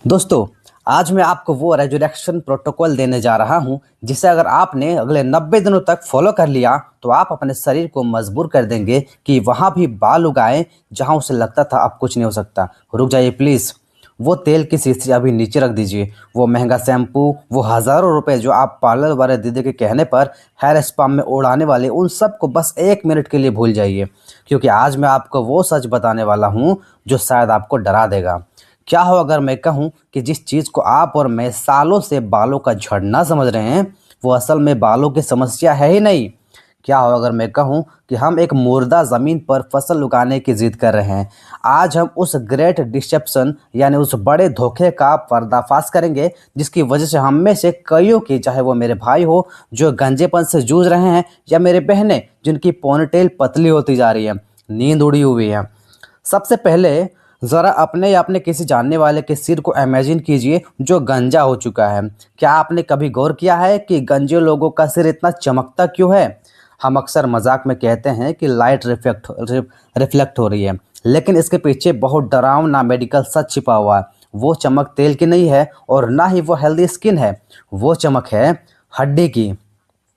दोस्तों, आज मैं आपको वो रेजुरेक्शन प्रोटोकॉल देने जा रहा हूँ जिसे अगर आपने अगले 90 दिनों तक फॉलो कर लिया तो आप अपने शरीर को मजबूर कर देंगे कि वहाँ भी बाल उगाएं जहाँ उसे लगता था अब कुछ नहीं हो सकता। रुक जाइए प्लीज़, वो तेल की शीशी अभी नीचे रख दीजिए। वो महंगा शैम्पू, वो हज़ारों रुपए जो आप पार्लर वाले दीदी के कहने पर हेयर स्पा में उड़ाने वाले, उन सब को बस 1 मिनट के लिए भूल जाइए, क्योंकि आज मैं आपको वो सच बताने वाला हूँ जो शायद आपको डरा देगा। क्या हो अगर मैं कहूँ कि जिस चीज़ को आप और मैं सालों से बालों का झड़ना समझ रहे हैं, वो असल में बालों की समस्या है ही नहीं। क्या हो अगर मैं कहूँ कि हम एक मुर्दा ज़मीन पर फसल उगाने की जिद कर रहे हैं। आज हम उस ग्रेट डिसेप्शन यानी उस बड़े धोखे का पर्दाफाश करेंगे जिसकी वजह से हम में से कईयों की, चाहे वो मेरे भाई हो जो गंजेपन से जूझ रहे हैं या मेरे बहनें जिनकी पोनीटेल पतली होती जा रही है, नींद उड़ी हुई है। सबसे पहले ज़रा अपने या अपने किसी जानने वाले के सिर को इमेजिन कीजिए जो गंजा हो चुका है। क्या आपने कभी गौर किया है कि गंजे लोगों का सिर इतना चमकता क्यों है? हम अक्सर मजाक में कहते हैं कि लाइट रिफ्लेक्ट हो रही है, लेकिन इसके पीछे बहुत डरावना मेडिकल सच छिपा हुआ है। वो चमक तेल की नहीं है और ना ही वो हेल्दी स्किन है, वो चमक है हड्डी की।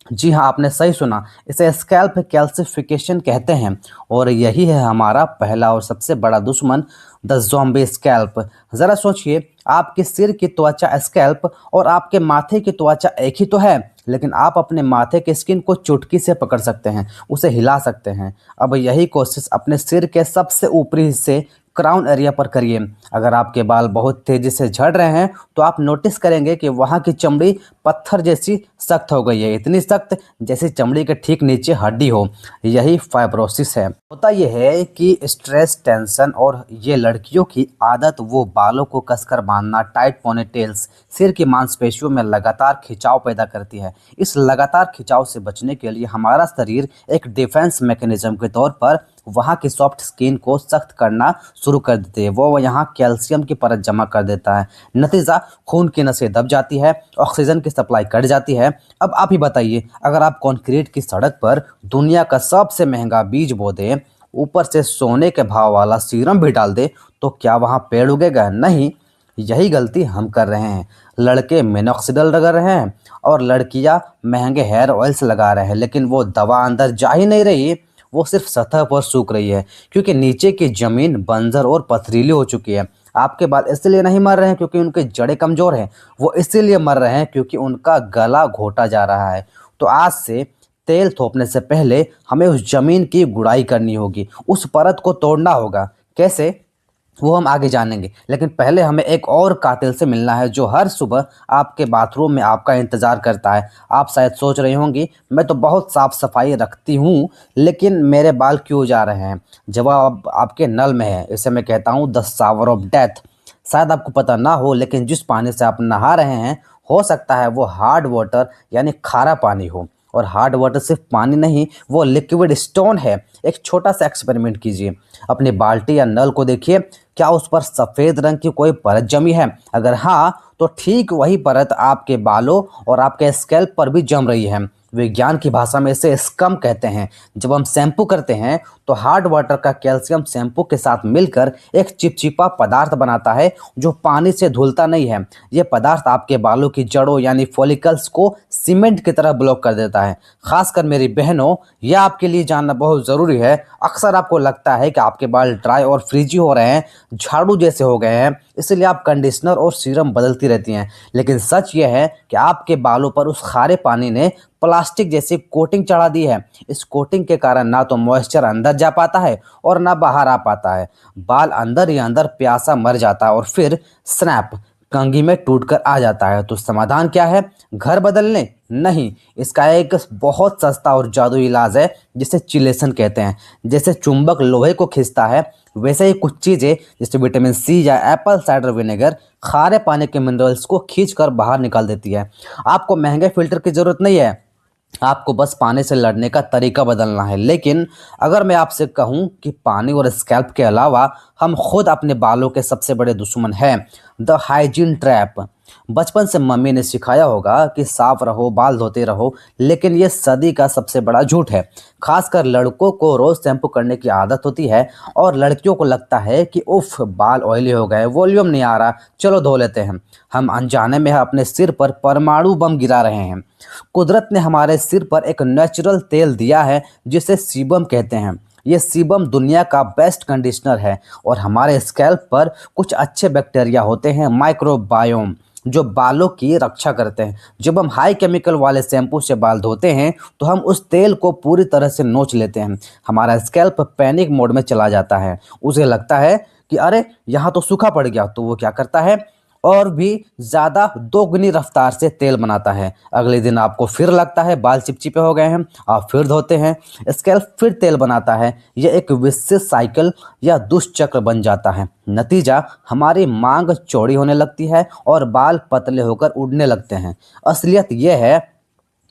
जी हाँ, आपने सही सुना। इसे स्कैल्प कैल्सिफिकेशन कहते हैं और यही है हमारा पहला और सबसे बड़ा दुश्मन, द ज़ॉम्बी स्कैल्प। ज़रा सोचिए, आपके सिर की त्वचा स्कैल्प और आपके माथे की त्वचा एक ही तो है, लेकिन आप अपने माथे के स्किन को चुटकी से पकड़ सकते हैं, उसे हिला सकते हैं। अब यही कोशिश अपने सिर के सबसे ऊपरी हिस्से, क्राउन एरिया पर करिए। अगर आपके बाल बहुत तेज़ी से झड़ रहे हैं तो आप नोटिस करेंगे कि वहाँ की चमड़ी पत्थर जैसी सख्त हो गई है, इतनी सख्त जैसे चमड़ी के ठीक नीचे हड्डी हो। यही फाइब्रोसिस है। होता यह है कि स्ट्रेस, टेंशन और ये लड़कियों की आदत, वो बालों को कसकर बांधना, टाइट पोनीटेल्स सिर की मांसपेशियों में लगातार खिंचाव पैदा करती है। इस लगातार खिंचाव से बचने के लिए हमारा शरीर एक डिफेंस मैकेनिज्म के तौर पर वहाँ की सॉफ्ट स्किन को सख्त करना शुरू कर देते हैं। वो यहाँ कैल्शियम की परत जमा कर देता है। नतीजा, खून की नसें दब जाती है, ऑक्सीजन की सप्लाई कट जाती है। अब आप ही बताइए, अगर आप कंक्रीट की सड़क पर दुनिया का सबसे महंगा बीज बो दें, ऊपर से सोने के भाव वाला सीरम भी डाल दे, तो क्या वहाँ पेड़ उगेगा? नहीं। यही गलती हम कर रहे हैं। लड़के मिनॉक्सिडिल रगड़ रहे हैं और लड़कियां महंगे हेयर ऑयल्स लगा रहे हैं, लेकिन वो दवा अंदर जा ही नहीं रही, वो सिर्फ सतह पर सूख रही है, क्योंकि नीचे की जमीन बंजर और पथरीली हो चुकी है। आपके बाल इसलिए नहीं मर रहे हैं क्योंकि उनके जड़ें कमज़ोर हैं, वो इसीलिए मर रहे हैं क्योंकि उनका गला घोटा जा रहा है। तो आज से तेल थोपने से पहले हमें उस जमीन की गुड़ाई करनी होगी, उस परत को तोड़ना होगा। कैसे, वो हम आगे जानेंगे, लेकिन पहले हमें एक और कातिल से मिलना है जो हर सुबह आपके बाथरूम में आपका इंतज़ार करता है। आप शायद सोच रही होंगी, मैं तो बहुत साफ सफाई रखती हूँ, लेकिन मेरे बाल क्यों जा रहे हैं? जवाब आपके नल में है। इसे मैं कहता हूँ द शावर ऑफ डेथ। शायद आपको पता ना हो, लेकिन जिस पानी से आप नहा रहे हैं, हो सकता है वो हार्ड वाटर यानी खारा पानी हो। और हार्ड वाटर सिर्फ पानी नहीं, वो लिक्विड स्टोन है। एक छोटा सा एक्सपेरिमेंट कीजिए, अपनी बाल्टी या नल को देखिए, क्या उस पर सफ़ेद रंग की कोई परत जमी है? अगर हाँ, तो ठीक वही परत आपके बालों और आपके स्कैल्प पर भी जम रही है। विज्ञान की भाषा में इसे स्कम कहते हैं। जब हम शैम्पू करते हैं तो हार्ड वाटर का कैल्शियम शैम्पू के साथ मिलकर एक चिपचिपा पदार्थ बनाता है जो पानी से धुलता नहीं है। ये पदार्थ आपके बालों की जड़ों यानी फॉलिकल्स को सीमेंट की तरह ब्लॉक कर देता है। खासकर मेरी बहनों, यह आपके लिए जानना बहुत ज़रूरी है। अक्सर आपको लगता है कि आपके बाल ड्राई और फ्रीजी हो रहे हैं, झाड़ू जैसे हो गए हैं, इसलिए आप कंडीशनर और सीरम बदलती रहती हैं। लेकिन सच यह है कि आपके बालों पर उस खारे पानी ने प्लास्टिक जैसी कोटिंग चढ़ा दी है। इस कोटिंग के कारण ना तो मॉइस्चर अंदर जा पाता है और ना बाहर आ पाता है। बाल अंदर ही अंदर प्यासा मर जाता है और फिर स्नैप, कंघी में टूटकर आ जाता है। तो समाधान क्या है? घर बदलने? नहीं, इसका एक बहुत सस्ता और जादुई इलाज है जिसे चिलेशन कहते हैं। जैसे चुंबक लोहे को खींचता है, वैसे ही कुछ चीज़ें जैसे विटामिन सी या एप्पल साइडर विनेगर खारे पानी के मिनरल्स को खींचकर बाहर निकाल देती है। आपको महंगे फिल्टर की ज़रूरत नहीं है, आपको बस पानी से लड़ने का तरीका बदलना है। लेकिन अगर मैं आपसे कहूं कि पानी और स्कैल्प के अलावा हम खुद अपने बालों के सबसे बड़े दुश्मन हैं, द हाइजीन ट्रैप। बचपन से मम्मी ने सिखाया होगा कि साफ रहो, बाल धोते रहो, लेकिन ये सदी का सबसे बड़ा झूठ है। खासकर लड़कों को रोज शैम्पू करने की आदत होती है और लड़कियों को लगता है कि उफ बाल ऑयली हो गए, वॉल्यूम नहीं आ रहा, चलो धो लेते हैं। हम अनजाने में अपने सिर पर परमाणु बम गिरा रहे हैं। कुदरत ने हमारे सिर पर एक नेचुरल तेल दिया है जिसे सीबम कहते हैं। ये सीबम दुनिया का बेस्ट कंडीशनर है और हमारे स्कैल्प पर कुछ अच्छे बैक्टीरिया होते हैं, माइक्रोबायोम, जो बालों की रक्षा करते हैं। जब हम हाई केमिकल वाले शैम्पू से बाल धोते हैं तो हम उस तेल को पूरी तरह से नोच लेते हैं। हमारा स्कैल्प पैनिक मोड में चला जाता है। उसे लगता है कि अरे यहाँ तो सूखा पड़ गया, तो वो क्या करता है और भी ज़्यादा दोगुनी रफ्तार से तेल बनाता है। अगले दिन आपको फिर लगता है बाल चिपचिपे हो गए हैं, आप फिर धोते हैं, स्कैल्प फिर तेल बनाता है। यह एक विशेष साइकिल या दुष्चक्र बन जाता है। नतीजा, हमारी मांग चौड़ी होने लगती है और बाल पतले होकर उड़ने लगते हैं। असलियत यह है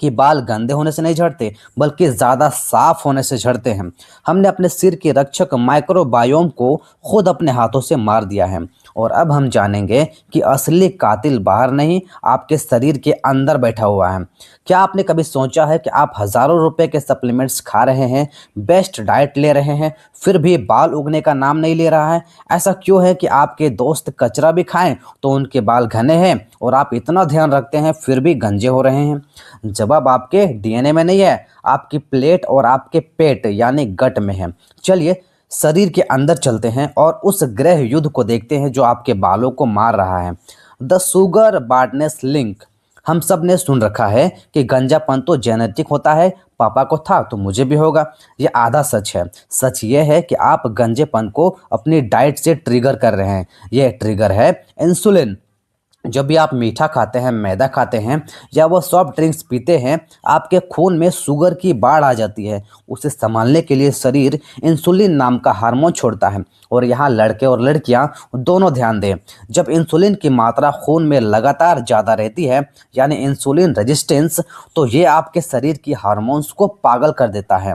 कि बाल गंदे होने से नहीं झड़ते, बल्कि ज़्यादा साफ होने से झड़ते हैं। हमने अपने सिर के रक्षक माइक्रोबायोम को खुद अपने हाथों से मार दिया है। और अब हम जानेंगे कि असली कातिल बाहर नहीं, आपके शरीर के अंदर बैठा हुआ है। क्या आपने कभी सोचा है कि आप हज़ारों रुपए के सप्लीमेंट्स खा रहे हैं, बेस्ट डाइट ले रहे हैं, फिर भी बाल उगने का नाम नहीं ले रहा है? ऐसा क्यों है कि आपके दोस्त कचरा भी खाएं तो उनके बाल घने हैं और आप इतना ध्यान रखते हैं फिर भी गंजे हो रहे हैं? जवाब आपके डीएनए में नहीं है, आपकी प्लेट और आपके पेट यानी गट में है। चलिए शरीर के अंदर चलते हैं और उस ग्रह युद्ध को देखते हैं जो आपके बालों को मार रहा है। The sugar baldness link. हम सब ने सुन रखा है कि गंजापन तो जेनेटिक होता है, पापा को था तो मुझे भी होगा। ये आधा सच है। सच ये है कि आप गंजेपन को अपनी डाइट से ट्रिगर कर रहे हैं। यह ट्रिगर है इंसुलिन। जब भी आप मीठा खाते हैं, मैदा खाते हैं या वो सॉफ्ट ड्रिंक्स पीते हैं, आपके खून में शुगर की बाढ़ आ जाती है। उसे संभालने के लिए शरीर इंसुलिन नाम का हार्मोन छोड़ता है। और यहाँ लड़के और लड़कियाँ दोनों ध्यान दें। जब इंसुलिन की मात्रा खून में लगातार ज़्यादा रहती है, यानी इंसुलिन रेजिस्टेंस, तो ये आपके शरीर की हार्मोन्स को पागल कर देता है।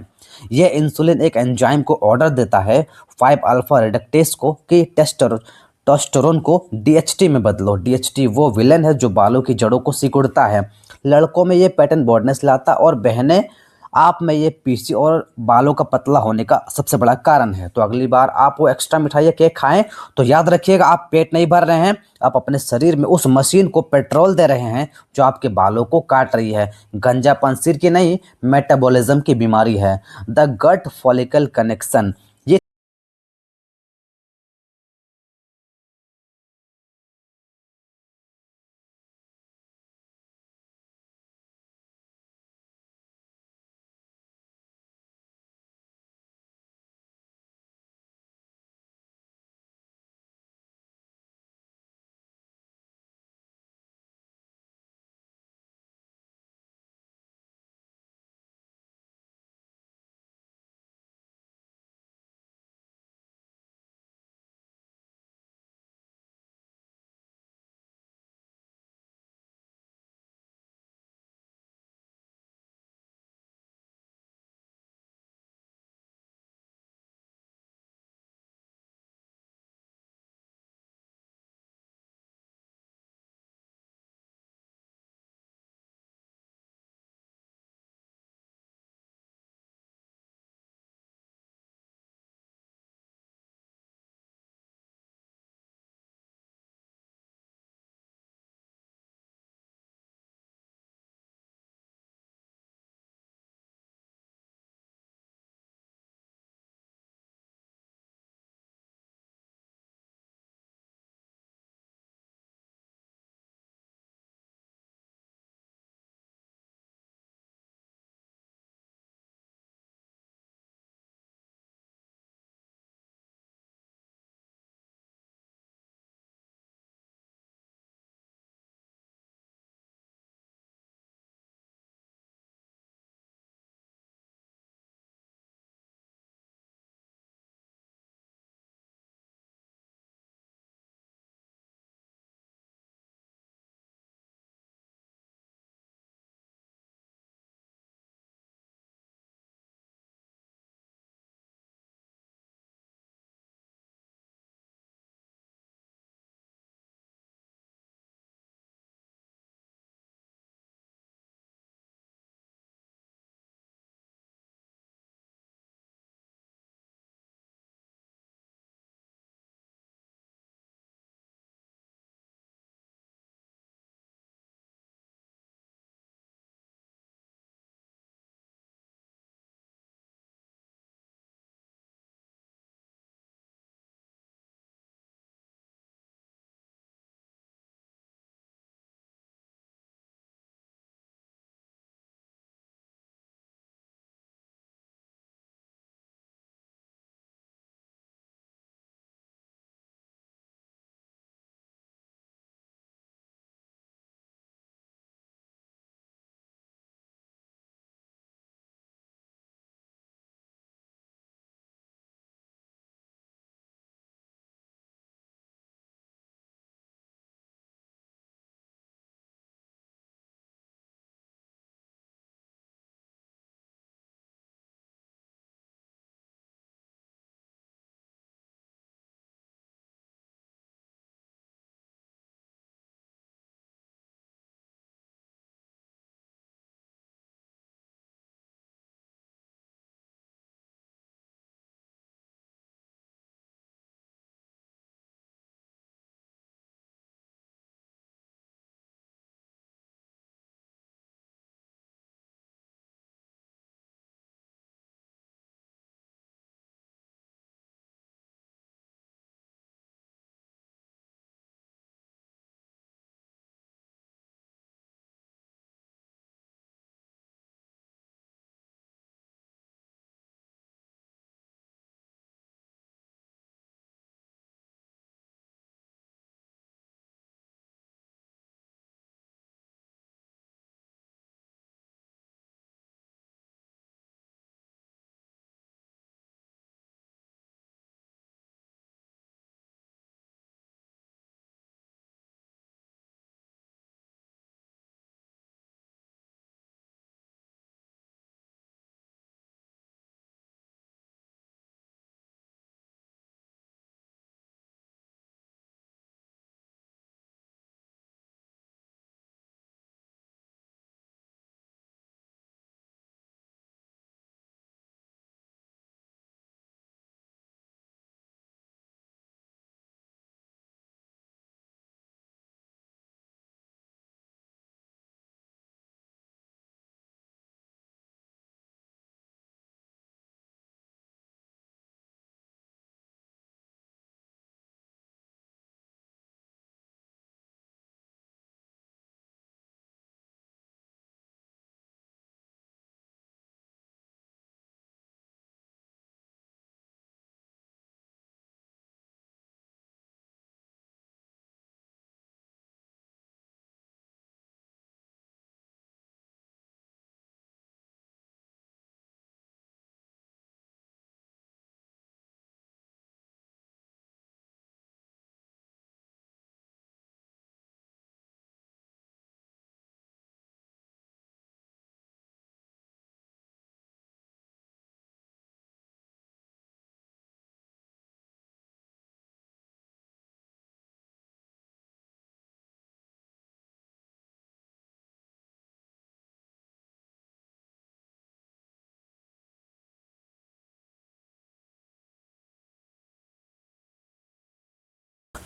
यह इंसुलिन एक एंजाइम को ऑर्डर देता है 5 अल्फा रिडक्टेस को कि टेस्टोस्टेरोन को डीएचटी में बदलो। डीएचटी वो विलेन है जो बालों की जड़ों को सिकुड़ता है। लड़कों में ये पैटर्न बॉल्डनेस लाता और बहनें आप में ये पीसी और बालों का पतला होने का सबसे बड़ा कारण है। तो अगली बार आप वो एक्स्ट्रा मिठाई या केक खाएं तो याद रखिएगा आप पेट नहीं भर रहे हैं, आप अपने शरीर में उस मशीन को पेट्रोल दे रहे हैं जो आपके बालों को काट रही है। गंजापन सिर की नहीं, मेटाबॉलिज्म की बीमारी है। The gut follicle connection.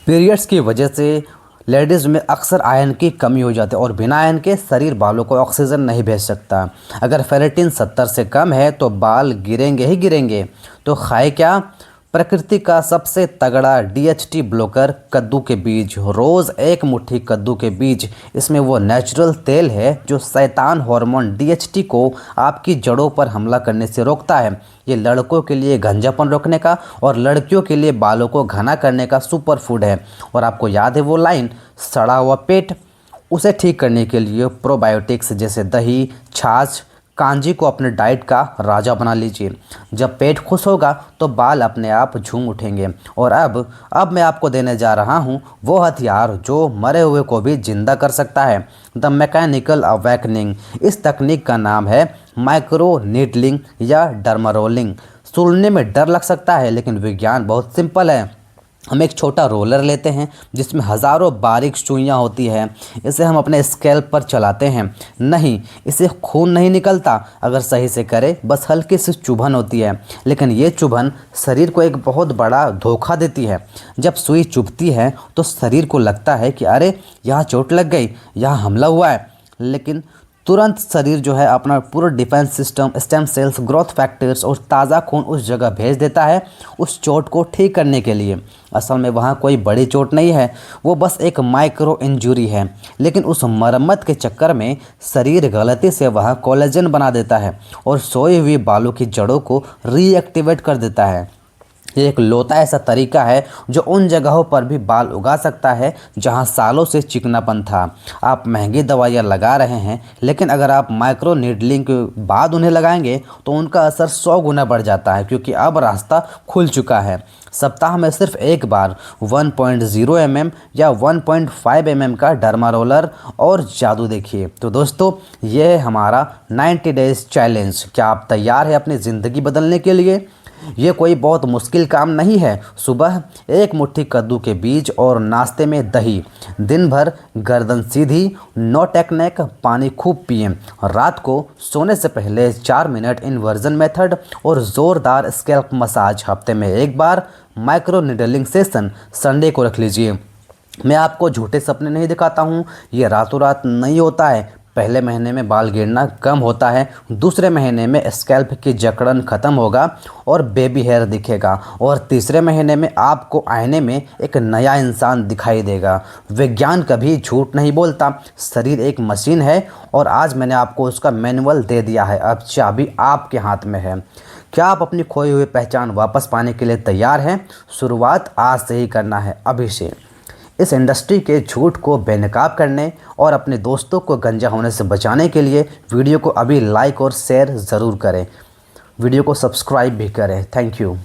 Periods की वजह से लेडीज़ में अक्सर आयरन की कमी हो जाती है और बिना आयरन के शरीर बालों को ऑक्सीजन नहीं भेज सकता। अगर फेरेटिन 70 से कम है तो बाल गिरेंगे ही गिरेंगे। तो खाए क्या? प्रकृति का सबसे तगड़ा डीएचटी ब्लॉकर कद्दू के बीज। रोज़ एक मुट्ठी कद्दू के बीज। इसमें वो नेचुरल तेल है जो शैतान हार्मोन डीएचटी को आपकी जड़ों पर हमला करने से रोकता है। ये लड़कों के लिए गंजापन रोकने का और लड़कियों के लिए बालों को घना करने का सुपर फूड है। और आपको याद है वो लाइन, सड़ा हुआ पेट, उसे ठीक करने के लिए प्रोबायोटिक्स जैसे दही, छाछ, कांजी को अपने डाइट का राजा बना लीजिए। जब पेट खुश होगा तो बाल अपने आप झूम उठेंगे। और अब मैं आपको देने जा रहा हूँ वो हथियार जो मरे हुए को भी जिंदा कर सकता है, द मैकेनिकल अवेकनिंग। इस तकनीक का नाम है माइक्रो नीडलिंग या डर्मारोलिंग। सुनने में डर लग सकता है लेकिन विज्ञान बहुत सिंपल है। हम एक छोटा रोलर लेते हैं जिसमें हज़ारों बारीक सुइयाँ होती हैं। इसे हम अपने स्कैल्प पर चलाते हैं। नहीं, इससे खून नहीं निकलता अगर सही से करें, बस हल्की सी चुभन होती है। लेकिन ये चुभन शरीर को एक बहुत बड़ा धोखा देती है। जब सुई चुभती है तो शरीर को लगता है कि अरे यहाँ चोट लग गई, यहाँ हमला हुआ है। लेकिन तुरंत शरीर जो है अपना पूरा defence system, stem cells, growth factors और ताज़ा खून उस जगह भेज देता है उस चोट को ठीक करने के लिए। असल में वहाँ कोई बड़ी चोट नहीं है, वो बस एक माइक्रो इंजरी है। लेकिन उस मरम्मत के चक्कर में शरीर गलती से वहाँ कोलेजन बना देता है और सोई हुई बालों की जड़ों को रीएक्टिवेट कर देता है। ये एक लौता ऐसा तरीका है जो उन जगहों पर भी बाल उगा सकता है जहां सालों से चिकनापन था। आप महंगी दवाइयां लगा रहे हैं, लेकिन अगर आप माइक्रो नीडलिंग के बाद उन्हें लगाएंगे तो उनका असर 100 गुना बढ़ जाता है, क्योंकि अब रास्ता खुल चुका है। सप्ताह में सिर्फ एक बार 1.0 mm या 1.5 mm का डर्मा रोलर और जादू देखिए। तो दोस्तों, ये है हमारा 90 डेज चैलेंज। क्या आप तैयार हैं अपनी ज़िंदगी बदलने के लिए? ये कोई बहुत मुश्किल काम नहीं है। सुबह एक मुट्ठी कद्दू के बीज और नाश्ते में दही। दिन भर गर्दन सीधी, नो टेक्निक, पानी खूब पिएं। रात को सोने से पहले 4 मिनट इन्वर्जन मेथड और ज़ोरदार स्कैल्प मसाज। हफ्ते में एक बार माइक्रो नीडलिंग सेशन संडे को रख लीजिए। मैं आपको झूठे सपने नहीं दिखाता हूँ, ये रातों रात नहीं होता है। पहले महीने में बाल गिरना कम होता है, दूसरे महीने में स्कैल्प की जकड़न खत्म होगा और बेबी हेयर दिखेगा, और तीसरे महीने में आपको आईने में एक नया इंसान दिखाई देगा। विज्ञान कभी झूठ नहीं बोलता, शरीर एक मशीन है और आज मैंने आपको उसका मैनुअल दे दिया है। अब चाबी आपके हाथ में है। क्या आप अपनी खोई हुई पहचान वापस पाने के लिए तैयार हैं? शुरुआत आज से ही करना है, अभी से। इस इंडस्ट्री के झूठ को बेनकाब करने और अपने दोस्तों को गंजा होने से बचाने के लिए वीडियो को अभी लाइक और शेयर ज़रूर करें। वीडियो को सब्सक्राइब भी करें। Thank you.